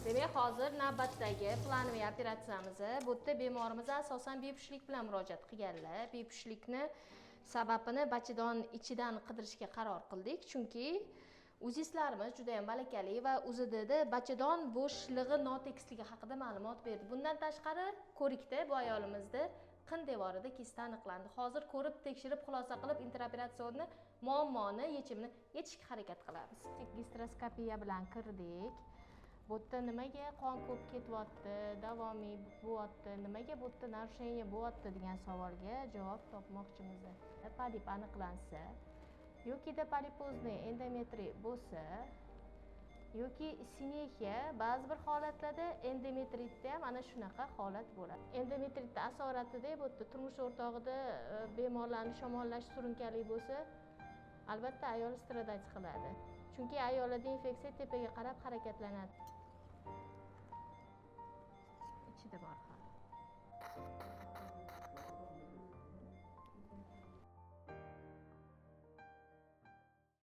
Demak, hozir navbatdagi planoviy operatsiyamiz. Bu yerda bemorimiz asosan bepushtlik bilan murojaat qilganlar. Bepushtlikni sababini bachadon ichidan qidirishga qaror qildik, chunki uzistlarimiz juda ham malakali va UZDda bachadon bo'shlig'i notekisligi haqida ma'lumot berdi. Bundan tashqari, ko'rikda bu ayolimizda qin devorida kista aniqlandi. Hozir ko'rib, tekshirib, xulosa qilib interoperatsionni muammoni yechimini yechishga harakat qilamiz. Gastroskopiya bilan kirdik. Bu yerda nimaga qon ko'p ketyapti, davomiy bo'lyapti, nimaga bu yerda narushение bo'lyapti degan savolga javob topmoqchimiz. Polip aniqlansa yokida polipozniy endometriy bo'lsa yoki sinexiya, ba'zi bir holatlarda endometritda ham ana shunaqa holat bo'ladi. Endometritda asoratida bu yerda turmush o'rtog'ida bemorlarni shamollash surunkali bo'lsa, albatta ayol stradать qiladi. Chunki ayollarda infeksiya tepaga qarab harakatlanadi. İçi de var.